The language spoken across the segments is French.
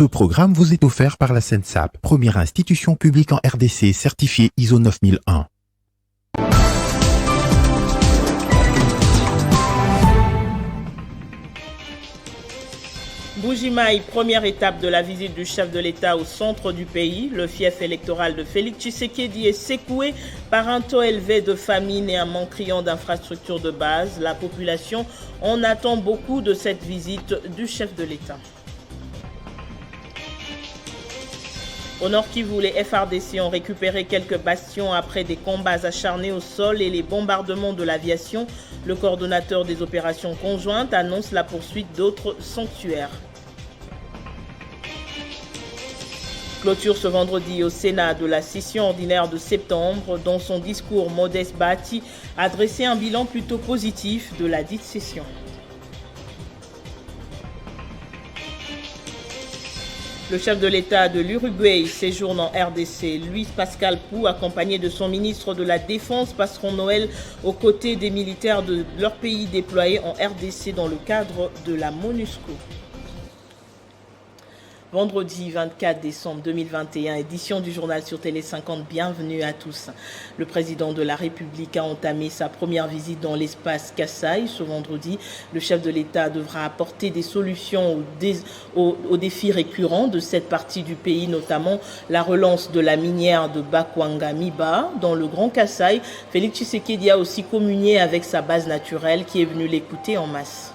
Ce programme vous est offert par la SENSAP, première institution publique en RDC certifiée ISO 9001. Mbuji-Mayi, première étape de la visite du chef de l'État au centre du pays. Le fief électoral de Félix Tshisekedi est secoué par un taux élevé de famine et un manque criant d'infrastructures de base. La population en attend beaucoup de cette visite du chef de l'État. Au Nord Kivu, les FARDC ont récupéré quelques bastions après des combats acharnés au sol et les bombardements de l'aviation. Le coordonnateur des opérations conjointes annonce la poursuite d'autres sanctuaires. Clôture ce vendredi au Sénat de la session ordinaire de septembre. Dans son discours, Modeste Bahati a dressé un bilan plutôt positif de la dite session. Le chef de l'État de l'Uruguay séjourne en RDC. Luis Pascal Pou, accompagné de son ministre de la Défense, passeront Noël aux côtés des militaires de leur pays déployés en RDC dans le cadre de la MONUSCO. Vendredi 24 décembre 2021, édition du journal sur Télé 50. Bienvenue à tous. Le président de la République a entamé sa première visite dans l'espace Kasaï. Ce vendredi, le chef de l'État devra apporter des solutions aux défis récurrents de cette partie du pays, notamment la relance de la minière de Bakwanga-Miba. Dans le Grand Kasaï, Félix Tshisekedi a aussi communié avec sa base naturelle qui est venue l'écouter en masse.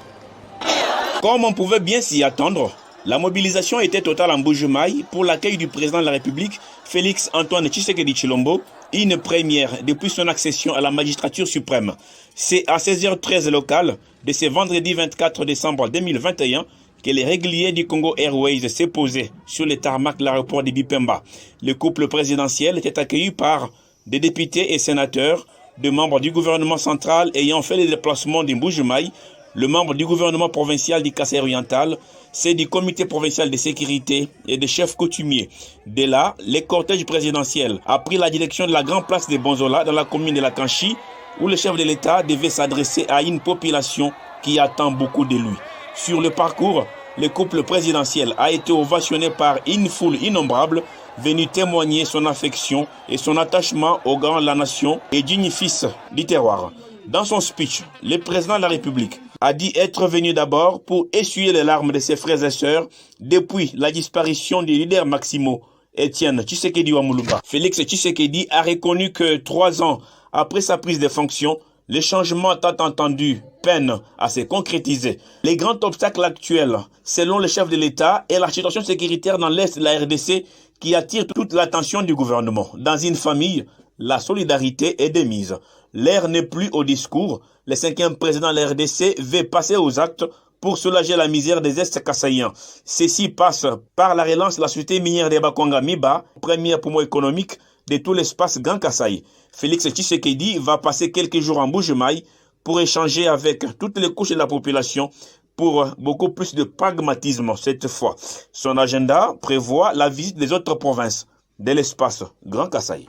Comme on pouvait bien s'y attendre, la mobilisation était totale en Mbuji-Mayi pour l'accueil du président de la République, Félix Antoine Tshisekedi Tshilombo, une première depuis son accession à la magistrature suprême. C'est à 16h13 locale de ce vendredi 24 décembre 2021 que les réguliers du Congo Airways s'est posé sur le tarmac de l'aéroport de Bipemba. Le couple présidentiel était accueilli par des députés et sénateurs, des membres du gouvernement central ayant fait les déplacements de Mbuji-Mayi, le membre du gouvernement provincial du Kasaï oriental, c'est du comité provincial de sécurité et des chefs coutumiers. Dès là, le cortège présidentiel a pris la direction de la grande place de Bonzola dans la commune de la Kanchi, où le chef de l'État devait s'adresser à une population qui attend beaucoup de lui. Sur le parcours, le couple présidentiel a été ovationné par une foule innombrable venue témoigner son affection et son attachement au grand de la nation et digne fils du terroir. Dans son speech, le président de la République a dit être venu d'abord pour essuyer les larmes de ses frères et sœurs depuis la disparition du leader Maximo Etienne Tshisekedi Wamuluba. Félix Tshisekedi a reconnu que 3 ans après sa prise de fonction, les changements tant entendus peinent à se concrétiser. Les grands obstacles actuels, selon le chef de l'État, est la situation sécuritaire dans l'Est de la RDC qui attire toute l'attention du gouvernement. Dans une famille, la solidarité est de mise. L'ère n'est plus au discours. Le 5e président de la RDC veut passer aux actes pour soulager la misère des Est-Kassaïens. Ceci passe par la relance de la société minière de Bakwanga-Miba, premier poumon économique de tout l'espace Grand Kasaï. Félix Tshisekedi va passer quelques jours en Mbuji-Mayi pour échanger avec toutes les couches de la population pour beaucoup plus de pragmatisme cette fois. Son agenda prévoit la visite des autres provinces de l'espace Grand Kasaï.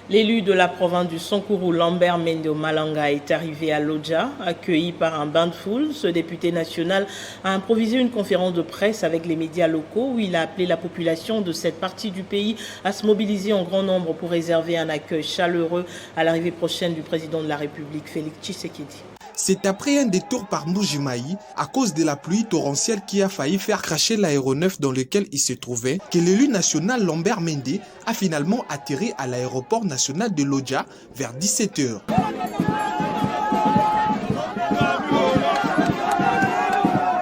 L'élu de la province du Sankuru, Lambert Mende Malanga, est arrivé à Lodja, accueilli par un bain de foule. Ce député national a improvisé une conférence de presse avec les médias locaux où il a appelé la population de cette partie du pays à se mobiliser en grand nombre pour réserver un accueil chaleureux à l'arrivée prochaine du président de la République, Félix Tshisekedi. C'est après un détour par Mbuji-Mayi, à cause de la pluie torrentielle qui a failli faire cracher l'aéronef dans lequel il se trouvait, que l'élu national Lambert Mende a finalement atterri à l'aéroport national de Lodja vers 17h.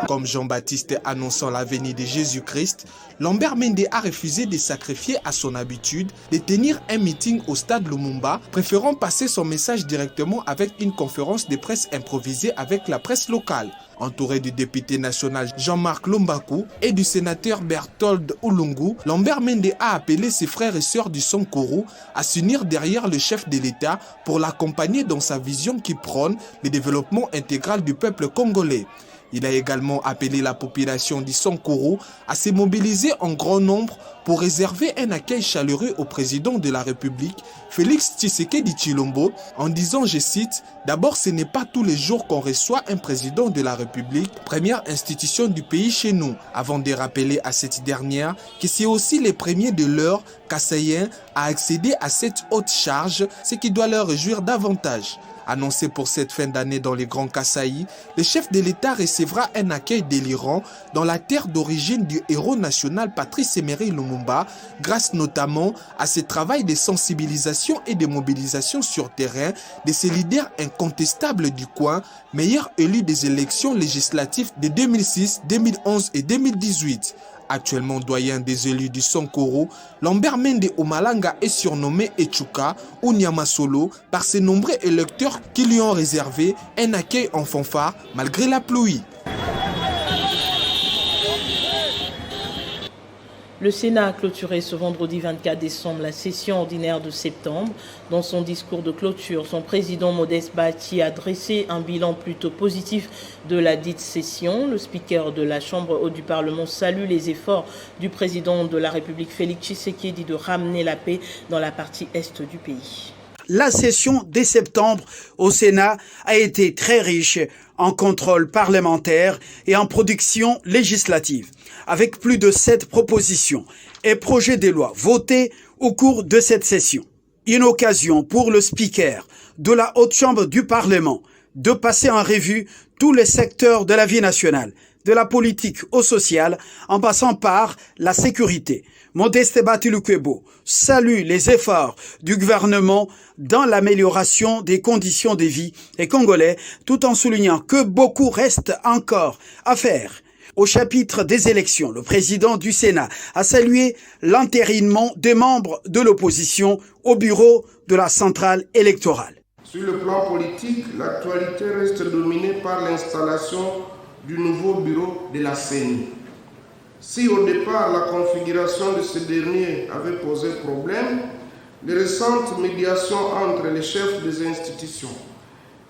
Comme Jean-Baptiste annonçant la venue de Jésus-Christ, Lambert Mende a refusé de sacrifier à son habitude de tenir un meeting au stade Lumumba, préférant passer son message directement avec une conférence de presse improvisée avec la presse locale. Entouré du député national Jean-Marc Lombakou et du sénateur Berthold Ulungu, Lambert Mende a appelé ses frères et sœurs du Sankuru à s'unir derrière le chef de l'État pour l'accompagner dans sa vision qui prône le développement intégral du peuple congolais. Il a également appelé la population d'Issankoro à se mobiliser en grand nombre pour réserver un accueil chaleureux au président de la République, Félix Tshisekedi Tshilombo, en disant, je cite, « D'abord, ce n'est pas tous les jours qu'on reçoit un président de la République, première institution du pays chez nous », avant de rappeler à cette dernière que c'est aussi les premiers de leur Kassaïens à accéder à cette haute charge, ce qui doit leur réjouir davantage. Annoncé pour cette fin d'année dans les Grands Kasaï, le chef de l'État recevra un accueil délirant dans la terre d'origine du héros national Patrice Emery Lumumba, grâce notamment à ce travail de sensibilisation et de mobilisation sur terrain de ces leaders incontestables du coin, meilleurs élus des élections législatives de 2006, 2011 et 2018. Actuellement doyen des élus du Sankoro, Lambert Mende Omalanga est surnommé Echuka ou Nyamasolo par ses nombreux électeurs qui lui ont réservé un accueil en fanfare malgré la pluie. Le Sénat a clôturé ce vendredi 24 décembre la session ordinaire de septembre. Dans son discours de clôture, son président Modeste Bachi a dressé un bilan plutôt positif de la dite session. Le speaker de la Chambre haute du Parlement salue les efforts du président de la République Félix Tshisekedi de ramener la paix dans la partie est du pays. La session de septembre au Sénat a été très riche en contrôle parlementaire et en production législative, avec plus de 7 propositions et projets de loi votés au cours de cette session. Une occasion pour le speaker de la Haute Chambre du Parlement de passer en revue tous les secteurs de la vie nationale, de la politique au social, en passant par la sécurité. Modeste Batilukwebo salue les efforts du gouvernement dans l'amélioration des conditions de vie des Congolais, tout en soulignant que beaucoup reste encore à faire. Au chapitre des élections, le président du Sénat a salué l'entérinement des membres de l'opposition au bureau de la centrale électorale. Sur le plan politique, l'actualité reste dominée par l'installation du nouveau bureau de la CENI. Si au départ la configuration de ce dernier avait posé problème, les récentes médiations entre les chefs des institutions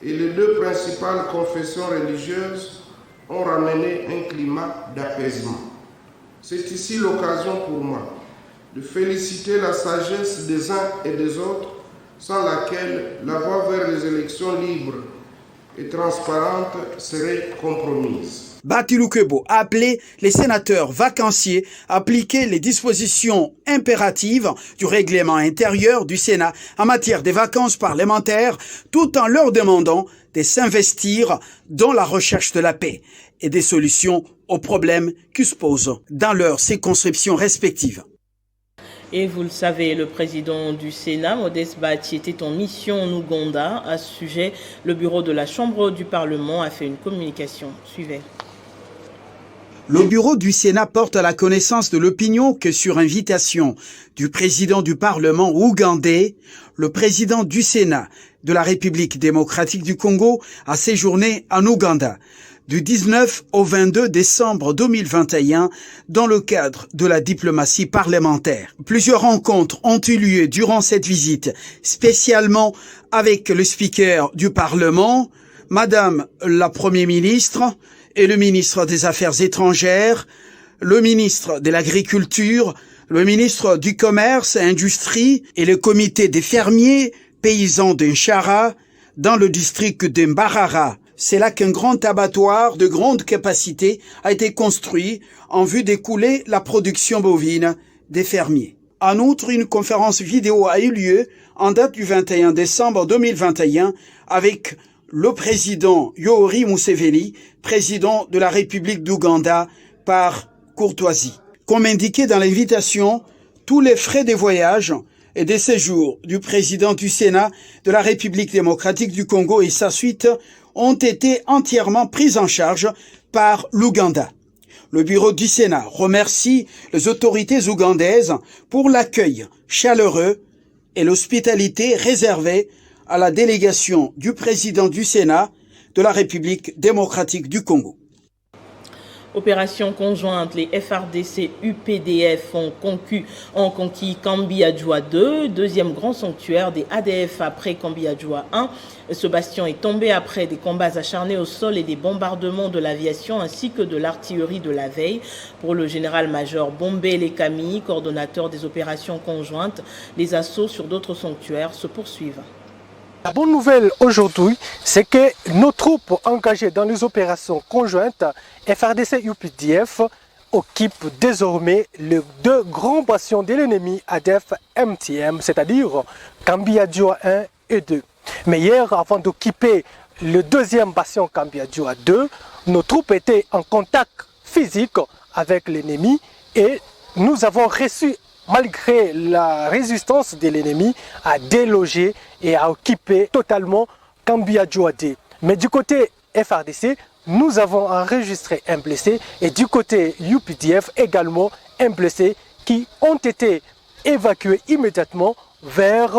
et les 2 principales confessions religieuses ont ramené un climat d'apaisement. C'est ici l'occasion pour moi de féliciter la sagesse des uns et des autres, sans laquelle la voie vers les élections libres et transparentes serait compromise. Batilukwebo a appelé les sénateurs vacanciers à appliquer les dispositions impératives du règlement intérieur du Sénat en matière des vacances parlementaires, tout en leur demandant de s'investir dans la recherche de la paix et des solutions aux problèmes qui se posent dans leurs circonscriptions respectives. Et vous le savez, le président du Sénat, Modeste Bachi, était en mission en Ouganda. À ce sujet, le bureau de la Chambre du Parlement a fait une communication. Suivez. Le bureau du Sénat porte à la connaissance de l'opinion que sur invitation du président du Parlement ougandais, le président du Sénat de la République démocratique du Congo a séjourné en Ouganda du 19 au 22 décembre 2021 dans le cadre de la diplomatie parlementaire. Plusieurs rencontres ont eu lieu durant cette visite, spécialement avec le speaker du Parlement, Madame la Première ministre et le ministre des Affaires étrangères, le ministre de l'Agriculture, le ministre du Commerce et Industrie et le comité des fermiers paysans d'Nchara dans le district de Mbarara. C'est là qu'un grand abattoir de grande capacité a été construit en vue d'écouler la production bovine des fermiers. En outre, une conférence vidéo a eu lieu en date du 21 décembre 2021 avec le président Yoweri Museveni, président de la République d'Ouganda, par courtoisie. Comme indiqué dans l'invitation, tous les frais de voyage et de séjour du président du Sénat de la République démocratique du Congo et sa suite ont été entièrement pris en charge par l'Ouganda. Le bureau du Sénat remercie les autorités ougandaises pour l'accueil chaleureux et l'hospitalité réservée à la délégation du président du Sénat de la République démocratique du Congo. Opération conjointe, les FARDC UPDF ont conquis Kambi-Adjoua 2, deuxième grand sanctuaire des ADF après Kambi-Adjoua 1. Ce bastion est tombé après des combats acharnés au sol et des bombardements de l'aviation ainsi que de l'artillerie de la veille. Pour le général-major Bombé Lekami, coordonnateur des opérations conjointes, les assauts sur d'autres sanctuaires se poursuivent. La bonne nouvelle aujourd'hui, c'est que nos troupes engagées dans les opérations conjointes FARDC UPDF occupent désormais les deux grands bastions de l'ennemi ADF MTM, c'est-à-dire Kambi-Adjoua 1 et 2. Mais hier, avant d'occuper le deuxième bastion Kambi-Adjoua 2, nos troupes étaient en contact physique avec l'ennemi et nous avons réussi, malgré la résistance de l'ennemi, à déloger et à occuper totalement Kambi-Adjoua 2. Mais du côté FARDC, nous avons enregistré un blessé et du côté UPDF également un blessé qui ont été évacués immédiatement vers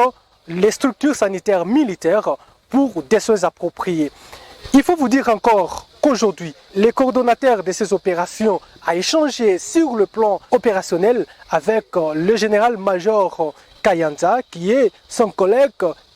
les structures sanitaires militaires pour des soins appropriés. Il faut vous dire encore qu'aujourd'hui, les coordonnateurs de ces opérations ont échangé sur le plan opérationnel avec le général-major Kayanza, qui est son collègue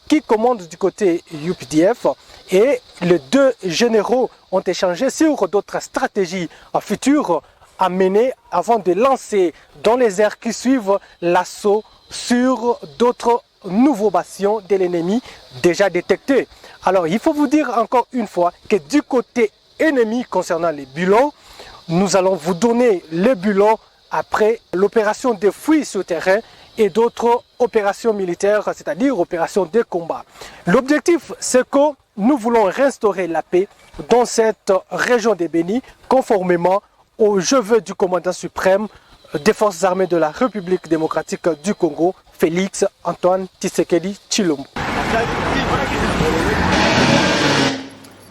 qui commande du côté UPDF, et les deux généraux ont échangé sur d'autres stratégies futures à mener avant de lancer dans les airs qui suivent l'assaut sur d'autres nouveaux bastions de l'ennemi déjà détectés. Alors il faut vous dire encore une fois que du côté ennemi concernant les bilans, nous allons vous donner les bilans après l'opération de fouilles sur terrain et d'autres opérations militaires, c'est-à-dire opérations de combat. L'objectif, c'est que nous voulons restaurer la paix dans cette région des Bénis, conformément aux vœux du commandant suprême des forces armées de la République démocratique du Congo, Félix Antoine Tshisekedi Tshilombo.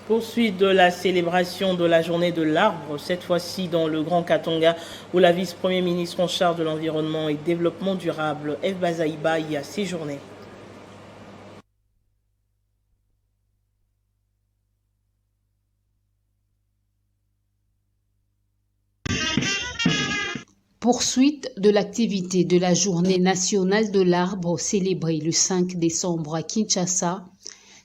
Poursuite de la célébration de la journée de l'arbre, cette fois-ci dans le Grand Katanga, où la vice-premier ministre en charge de l'environnement et développement durable, F. Bazaïba, y a séjourné. Poursuite de l'activité de la journée nationale de l'arbre célébrée le 5 décembre à Kinshasa,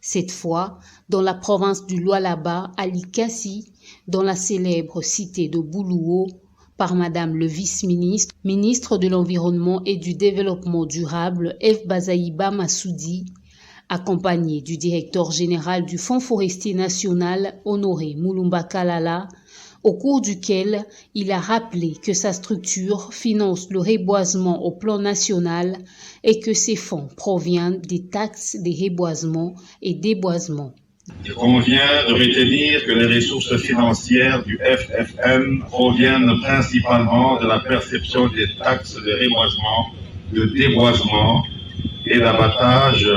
cette fois dans la province du Lualaba à Likasi, dans la célèbre cité de Boulouo, par Madame le vice-ministre, ministre de l'Environnement et du Développement durable, F. Bazaïba Massoudi, accompagné du directeur général du Fonds forestier national, Honoré Mulumba Kalala, au cours duquel il a rappelé que sa structure finance le reboisement au plan national et que ces fonds proviennent des taxes des reboisements et déboisements. Il convient de retenir que les ressources financières du FFN proviennent principalement de la perception des taxes de reboisement, de déboisement et d'abattage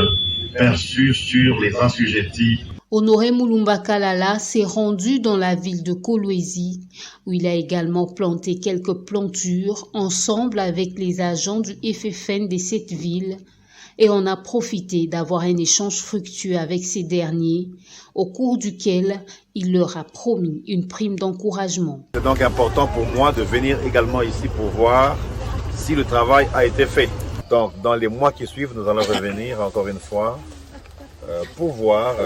perçues sur les assujettis. Honoré Mulumba Kalala s'est rendu dans la ville de Kolwezi, où il a également planté quelques plantures ensemble avec les agents du FFN de cette ville, et on a profité d'avoir un échange fructueux avec ces derniers, au cours duquel il leur a promis une prime d'encouragement. C'est donc important pour moi de venir également ici pour voir si le travail a été fait. Donc dans les mois qui suivent, nous allons revenir encore une fois pour voir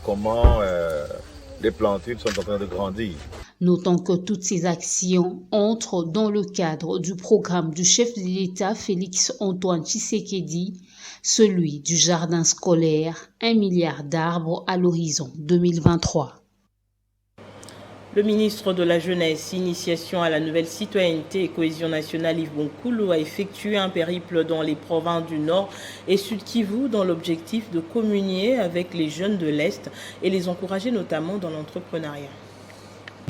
comment les plantures sont en train de grandir. Notons que toutes ces actions entrent dans le cadre du programme du chef de l'État Félix Antoine Tshisekedi, celui du jardin scolaire, 1 milliard d'arbres à l'horizon 2023. Le ministre de la Jeunesse, Initiation à la nouvelle citoyenneté et cohésion nationale, Yves Bonkoulou, a effectué un périple dans les provinces du Nord et Sud Kivu dans l'objectif de communier avec les jeunes de l'Est et les encourager notamment dans l'entrepreneuriat.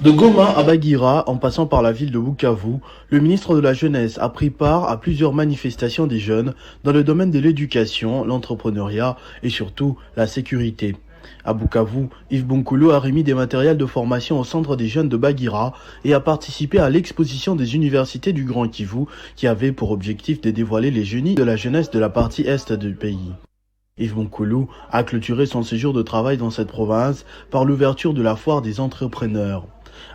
De Goma à Bagira, en passant par la ville de Bukavu, le ministre de la Jeunesse a pris part à plusieurs manifestations des jeunes dans le domaine de l'éducation, l'entrepreneuriat et surtout la sécurité. À Bukavu, Yves Bonkoulou a remis des matériels de formation au centre des jeunes de Bagira et a participé à l'exposition des universités du Grand Kivu qui avait pour objectif de dévoiler les génies de la jeunesse de la partie est du pays. Yves Bonkoulou a clôturé son séjour de travail dans cette province par l'ouverture de la foire des entrepreneurs.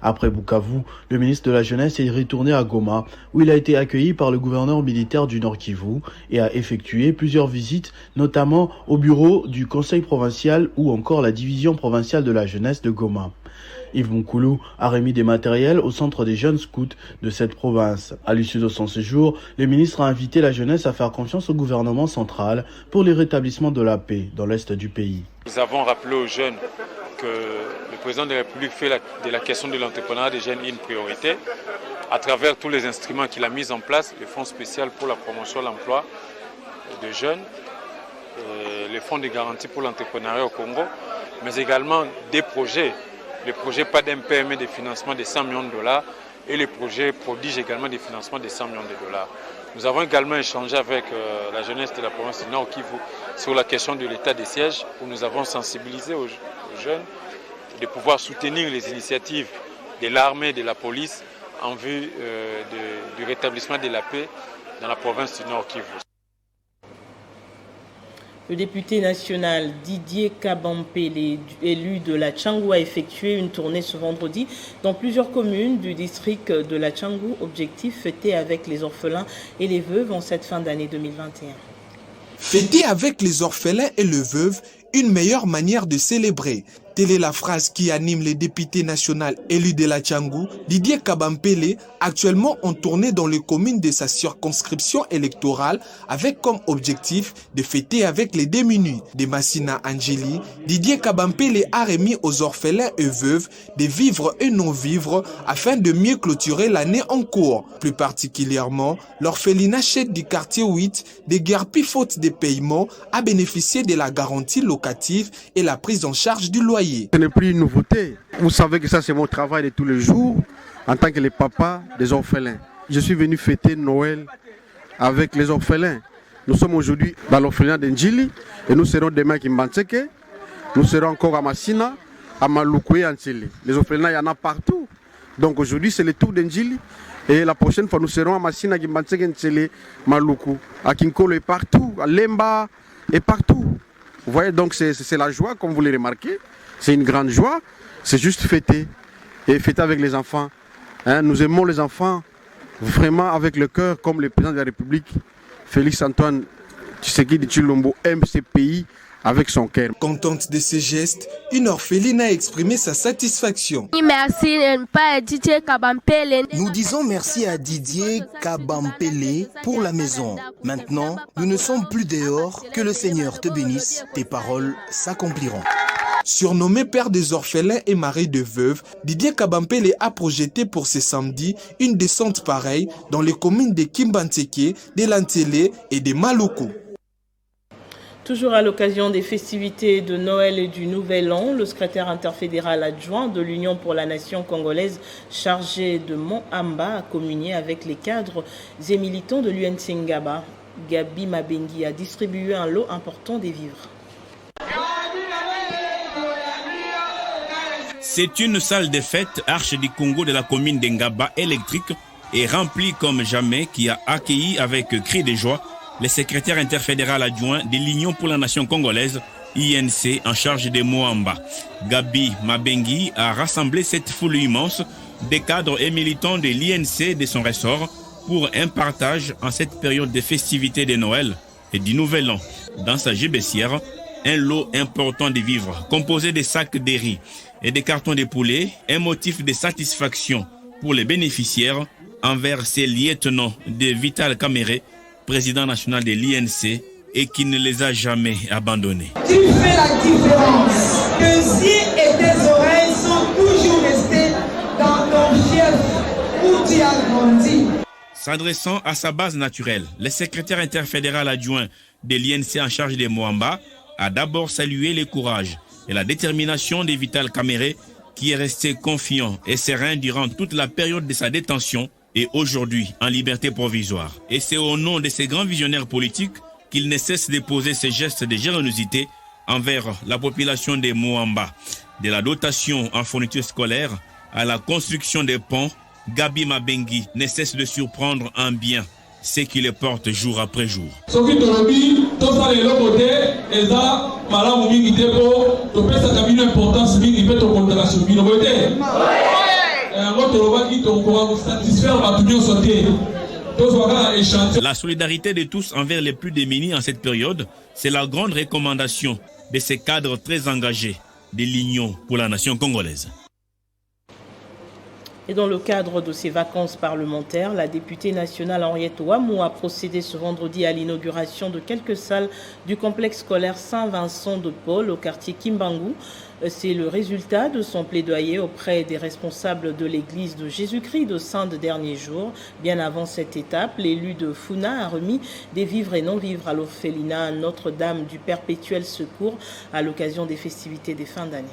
Après Bukavu, le ministre de la Jeunesse est retourné à Goma, où il a été accueilli par le gouverneur militaire du Nord Kivu et a effectué plusieurs visites, notamment au bureau du Conseil provincial ou encore la division provinciale de la jeunesse de Goma. Yves Moukoulou a remis des matériels au centre des jeunes scouts de cette province. À l'issue de son séjour, le ministre a invité la jeunesse à faire confiance au gouvernement central pour le rétablissement de la paix dans l'est du pays. Nous avons rappelé aux jeunes que le président de la République fait de la question de l'entrepreneuriat des jeunes une priorité à travers tous les instruments qu'il a mis en place, le fonds spécial pour la promotion de l'emploi de jeunes, le fonds de garantie pour l'entrepreneuriat au Congo, mais également des projets. Le projet PADMP met des financements de 100 millions de dollars et le projet prodige également des financements de 100 millions de dollars. Nous avons également échangé avec la jeunesse de la province du Nord Kivu sur la question de l'état des sièges, où nous avons sensibilisé aux jeunes de pouvoir soutenir les initiatives de l'armée et de la police en vue du rétablissement de la paix dans la province du Nord Kivu. Le député national Didier Kabampele, élu de la Tchangou, a effectué une tournée ce vendredi dans plusieurs communes du district de la Tchangou. Objectif, fêter avec les orphelins et les veuves en cette fin d'année 2021. Fêter avec les orphelins et les veuves, une meilleure manière de célébrer. Telle est la phrase qui anime le député national élu de la Tchangou, Didier Kabampele, actuellement en tournée dans les communes de sa circonscription électorale, avec comme objectif de fêter avec les démunis. De Massina Angeli, Didier Kabampele a remis aux orphelins et veuves de vivre et non-vivre afin de mieux clôturer l'année en cours. Plus particulièrement, l'orphelinat chef du quartier 8 de Guerpi faute de paiement a bénéficié de la garantie locative et la prise en charge du loyer. Ce n'est plus une nouveauté. Vous savez que ça, c'est mon travail de tous les jours en tant que le papa des orphelins. Je suis venu fêter Noël avec les orphelins. Nous sommes aujourd'hui dans l'orphelinat d'Ndjili et nous serons demain à Kimbantseke. Nous serons encore à Massina, à Maluku et à Ntsele. Les orphelinats, il y en a partout. Donc aujourd'hui, c'est le tour d'Ndjili. Et la prochaine fois, nous serons à Massina, Kimbantseke, Ntsele, Maluku, à Kinkolo et partout, à Lemba et partout. Vous voyez, donc c'est la joie, comme vous l'avez remarqué. C'est une grande joie. C'est juste fêter. Et fêter avec les enfants. Hein, nous aimons les enfants vraiment avec le cœur, comme le président de la République, Félix Antoine Tshisekedi Tshilombo, aime ce pays avec son cœur. Contente de ces gestes, une orpheline a exprimé sa satisfaction. Merci à Didier Kabampele. Nous disons merci à Didier Kabampele pour la maison. Maintenant, nous ne sommes plus dehors. Que le Seigneur te bénisse. Tes paroles s'accompliront. Surnommé père des orphelins et mari de veuves, Didier Kabampele a projeté pour ce samedi une descente pareille dans les communes de Kimbantseke, de Ntsele et de Maluku. Toujours à l'occasion des festivités de Noël et du Nouvel An, le secrétaire interfédéral adjoint de l'Union pour la nation congolaise chargé de Mont-Amba a communié avec les cadres et militants de l'UNC Ngaba. Gabi Mabengi a distribué un lot important des vivres. C'est une salle de fête Arche du Congo de la commune d'Engaba électrique et remplie comme jamais qui a accueilli avec cri de joie le secrétaire interfédéral adjoint de l'Union pour la nation congolaise, INC, en charge de Moamba. Gabi Mabengi a rassemblé cette foule immense des cadres et militants de l'INC de son ressort pour un partage en cette période de festivités de Noël et du Nouvel An. Dans sa gibecière, un lot important de vivres composé de sacs de riz et des cartons de poulet, un motif de satisfaction pour les bénéficiaires envers ces lieutenants de Vital Kamerhe, président national de l'INC, et qui ne les a jamais abandonnés. Tu fais la différence. Tes yeux et tes oreilles sont toujours restés dans ton fief où tu as grandi. S'adressant à sa base naturelle, le secrétaire interfédéral adjoint de l'INC en charge de Moamba a d'abord salué le courage et la détermination de Vital Kamerhe, qui est resté confiant et serein durant toute la période de sa détention et aujourd'hui en liberté provisoire. Et c'est au nom de ces grands visionnaires politiques qu'il ne cesse de poser ces gestes de générosité envers la population de Moamba. De la dotation en fourniture scolaire à la construction des ponts, Gabi Mabengi ne cesse de surprendre en bien ceux qui les portent jour après jour. La solidarité de tous envers les plus démunis en cette période, c'est la grande recommandation de ces cadres très engagés de l'Union pour la nation congolaise. Et dans le cadre de ces vacances parlementaires, la députée nationale Henriette Ouamou a procédé ce vendredi à l'inauguration de quelques salles du complexe scolaire Saint-Vincent de Paul au quartier Kimbangu. C'est le résultat de son plaidoyer auprès des responsables de l'église de Jésus-Christ de Saint de dernier jour. Bien avant cette étape, l'élu de Funa a remis des vivres et non-vivres à l'orphelinat Notre-Dame du Perpétuel Secours à l'occasion des festivités des fins d'année.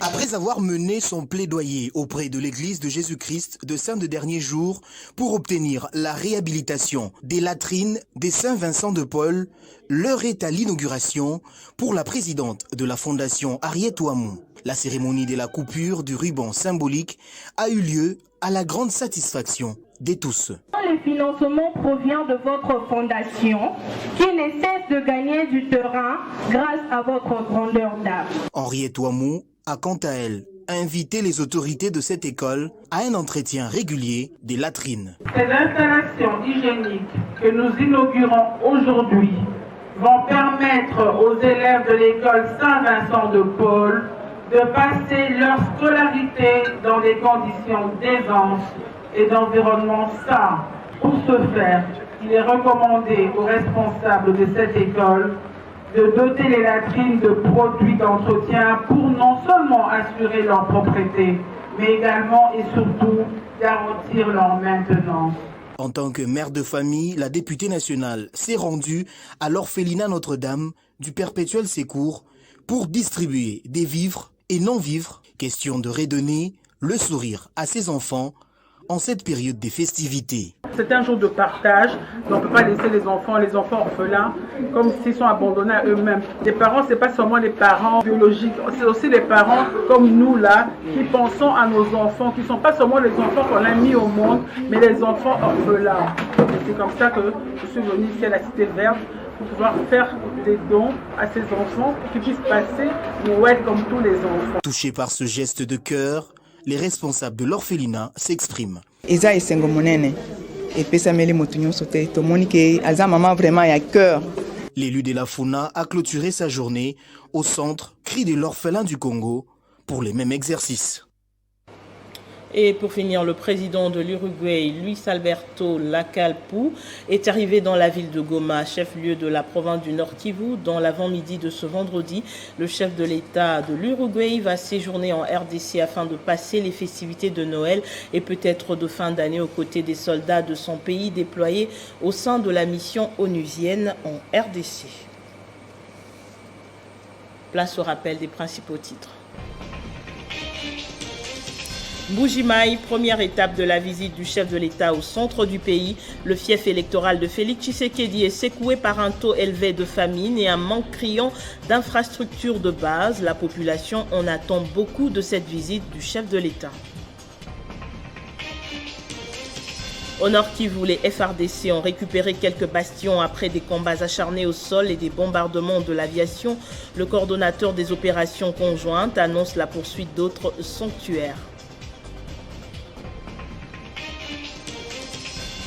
Après avoir mené son plaidoyer auprès de l'église de Jésus-Christ de Saint de dernier jour pour obtenir la réhabilitation des latrines des Saint-Vincent de Paul, l'heure est à l'inauguration pour la présidente de la fondation Henriette Ouamou. La cérémonie de la coupure du ruban symbolique a eu lieu à la grande satisfaction de tous. Le financement provient de votre fondation qui ne cesse de gagner du terrain grâce à votre grandeur d'âme. Henriette Ouamou a quant à elle invité les autorités de cette école à un entretien régulier des latrines. Ces installations hygiéniques que nous inaugurons aujourd'hui vont permettre aux élèves de l'école Saint-Vincent de Paul de passer leur scolarité dans des conditions d'aisance et d'environnement sain. Pour ce faire, il est recommandé aux responsables de cette école de doter les latrines de produits d'entretien pour non seulement assurer leur propreté, mais également et surtout garantir leur maintenance. En tant que mère de famille, la députée nationale s'est rendue à l'orphelinat Notre-Dame du Perpétuel Secours pour distribuer des vivres et non-vivres, question de redonner le sourire à ses enfants en cette période des festivités. C'est un jour de partage, on ne peut pas laisser les enfants orphelins comme s'ils sont abandonnés à eux-mêmes. Les parents, ce n'est pas seulement les parents biologiques, c'est aussi les parents comme nous là, qui pensons à nos enfants, qui ne sont pas seulement les enfants qu'on a mis au monde, mais les enfants orphelins. Et c'est comme ça que je suis venue ici à la Cité Verte pour pouvoir faire des dons à ces enfants pour qu'ils puissent passer Noël comme tous les enfants. Touchés par ce geste de cœur, les responsables de l'orphelinat s'expriment. L'élu de la Funa a clôturé sa journée au centre Cri de l'orphelin du Congo pour les mêmes exercices. Et pour finir, le président de l'Uruguay, Luis Alberto Lacalpu, est arrivé dans la ville de Goma, chef-lieu de la province du Nord Kivu, dans l'avant-midi de ce vendredi. Le chef de l'État de l'Uruguay va séjourner en RDC afin de passer les festivités de Noël et peut-être de fin d'année aux côtés des soldats de son pays déployés au sein de la mission onusienne en RDC. Place au rappel des principaux titres. Mbuji-Mayi, première étape de la visite du chef de l'État au centre du pays. Le fief électoral de Félix Tshisekedi est secoué par un taux élevé de famine et un manque criant d'infrastructures de base. La population en attend beaucoup de cette visite du chef de l'État. Au Nord Kivu, les FARDC ont récupéré quelques bastions après des combats acharnés au sol et des bombardements de l'aviation. Le coordonnateur des opérations conjointes annonce la poursuite d'autres sanctuaires.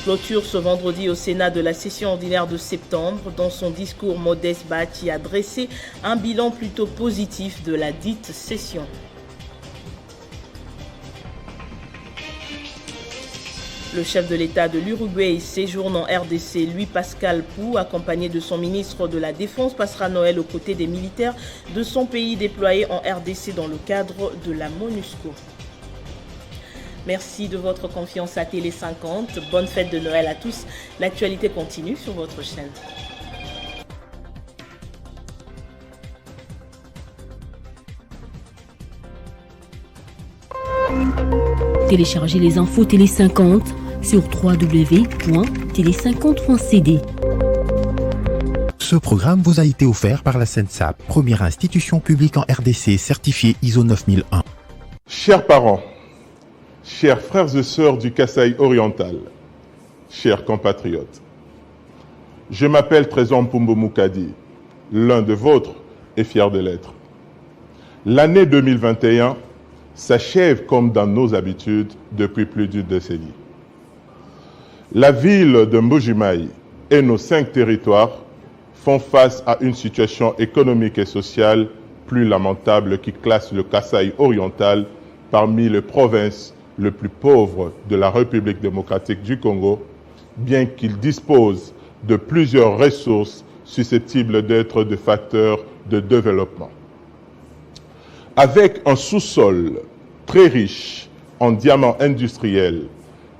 Clôture ce vendredi au Sénat de la session ordinaire de septembre. Dans son discours, Modeste Bahati a dressé un bilan plutôt positif de la dite session. Le chef de l'État de l'Uruguay séjourne en RDC. Louis Pascal Pou, accompagné de son ministre de la Défense, passera Noël aux côtés des militaires de son pays déployés en RDC dans le cadre de la MONUSCO. Merci de votre confiance à Télé 50. Bonne fête de Noël à tous. L'actualité continue sur votre chaîne. Téléchargez les infos Télé 50 sur www.tele50.cd. Ce programme vous a été offert par la SENSAP, première institution publique en RDC certifiée ISO 9001. Chers parents, chers frères et sœurs du Kasaï oriental, chers compatriotes, je m'appelle Trésor Mpumbo Mukadi, l'un de vôtres est fier de l'être. L'année 2021 s'achève comme dans nos habitudes depuis plus d'une décennie. La ville de Mbuji-Mayi et nos 5 territoires font face à une situation économique et sociale plus lamentable qui classe le Kasaï oriental parmi les provinces les plus pauvres de la République démocratique du Congo, bien qu'il dispose de plusieurs ressources susceptibles d'être des facteurs de développement. Avec un sous-sol très riche en diamants industriels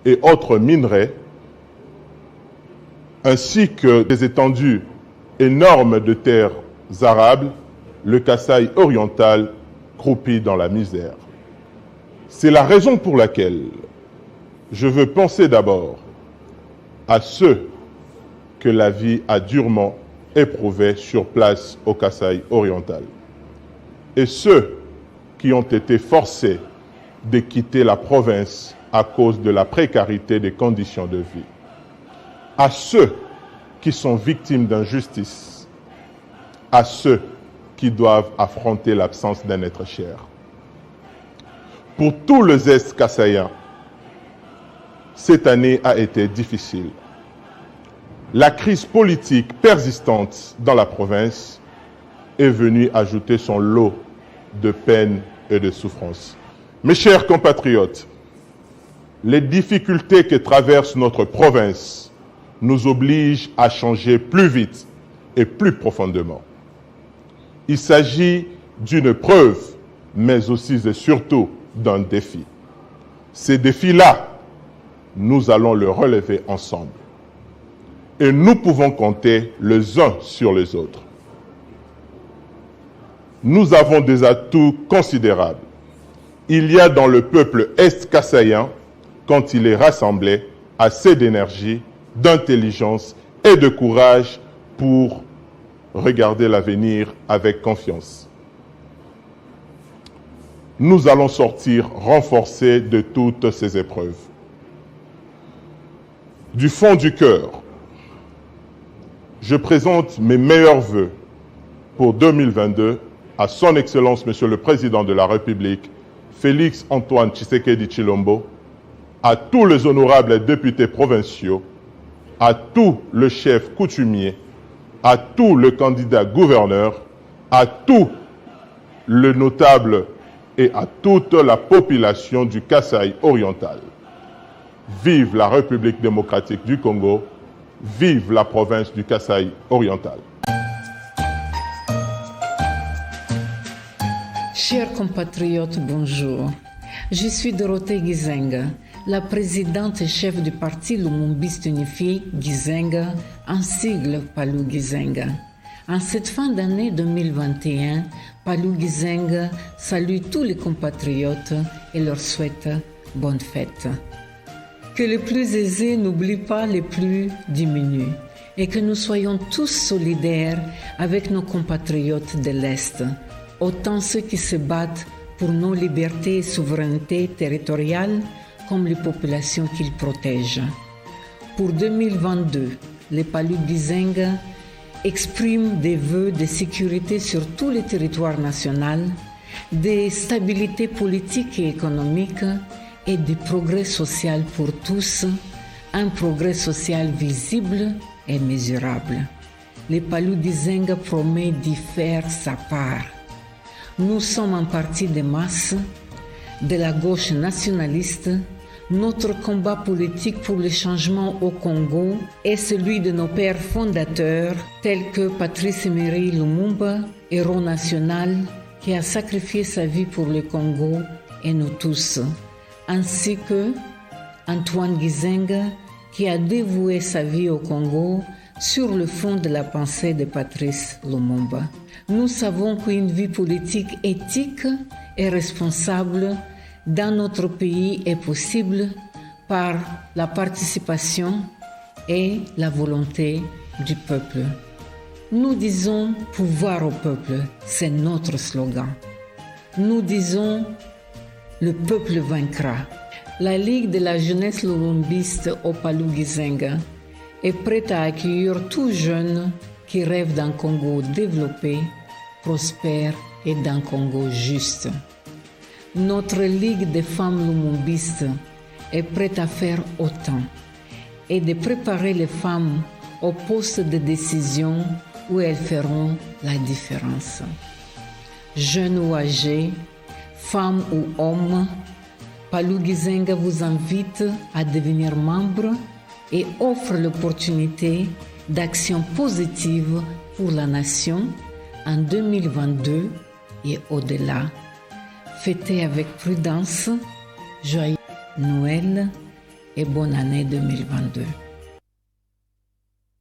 et autres minerais, ainsi que des étendues énormes de terres arables, le Kasaï oriental croupit dans la misère. C'est la raison pour laquelle je veux penser d'abord à ceux que la vie a durement éprouvés sur place au Kasaï oriental et ceux qui ont été forcés de quitter la province à cause de la précarité des conditions de vie, à ceux qui sont victimes d'injustice, à ceux qui doivent affronter l'absence d'un être cher. Pour tous les Est-Kassaïens, cette année a été difficile. La crise politique persistante dans la province est venue ajouter son lot de peine et de souffrance. Mes chers compatriotes, les difficultés que traverse notre province nous obligent à changer plus vite et plus profondément. Il s'agit d'une preuve, mais aussi et surtout d'un défi. Ces défis-là, nous allons les relever ensemble. Et nous pouvons compter les uns sur les autres. Nous avons des atouts considérables. Il y a dans le peuple est-kassaïen, quand il est rassemblé, assez d'énergie, d'intelligence et de courage pour regarder l'avenir avec confiance. Nous allons sortir renforcés de toutes ces épreuves. Du fond du cœur, je présente mes meilleurs vœux pour 2022 à son Excellence Monsieur le Président de la République, Félix Antoine Tshisekedi Tshilombo, à tous les honorables députés provinciaux, à tous les chefs coutumiers, à tous les candidats gouverneurs, à tous les notables et à toute la population du Kasaï oriental. Vive la République démocratique du Congo, vive la province du Kasaï oriental. Chers compatriotes, bonjour. Je suis Dorothée Gizenga, la présidente et chef du parti Lumumbiste unifié Gizenga, en sigle Palou Gizenga. En cette fin d'année 2021, Palou Gizenga salue tous les compatriotes et leur souhaite bonne fête. Que les plus aisés n'oublient pas les plus diminués et que nous soyons tous solidaires avec nos compatriotes de l'Est, autant ceux qui se battent pour nos libertés et souveraineté territoriale comme les populations qu'ils protègent. Pour 2022, les Palou Gizenga expriment des vœux de sécurité sur tous les territoires nationaux, de stabilité politique et économique et de progrès social pour tous, un progrès social visible et mesurable. Les Palou Gizenga promet d'y faire sa part. Nous sommes un parti de masse, de la gauche nationaliste. Notre combat politique pour le changement au Congo est celui de nos pères fondateurs, tels que Patrice Emery Lumumba, héros national, qui a sacrifié sa vie pour le Congo et nous tous, ainsi que Antoine Gizenga, qui a dévoué sa vie au Congo sur le fond de la pensée de Patrice Lumumba. Nous savons qu'une vie politique éthique et responsable dans notre pays est possible par la participation et la volonté du peuple. Nous disons pouvoir au peuple, c'est notre slogan. Nous disons le peuple vaincra. La Ligue de la jeunesse lumumbiste au Palou Gizenga est prête à accueillir tout jeune qui rêve d'un Congo développé, prospère et d'un Congo juste. Notre Ligue des femmes lumumbistes est prête à faire autant et de préparer les femmes aux postes de décision où elles feront la différence. Jeunes ou âgés, femmes ou hommes, Palou Gizenga vous invite à devenir membre et offre l'opportunité d'action positive pour la nation en 2022 et au-delà. Fêtez avec prudence, joyeux Noël et bonne année 2022.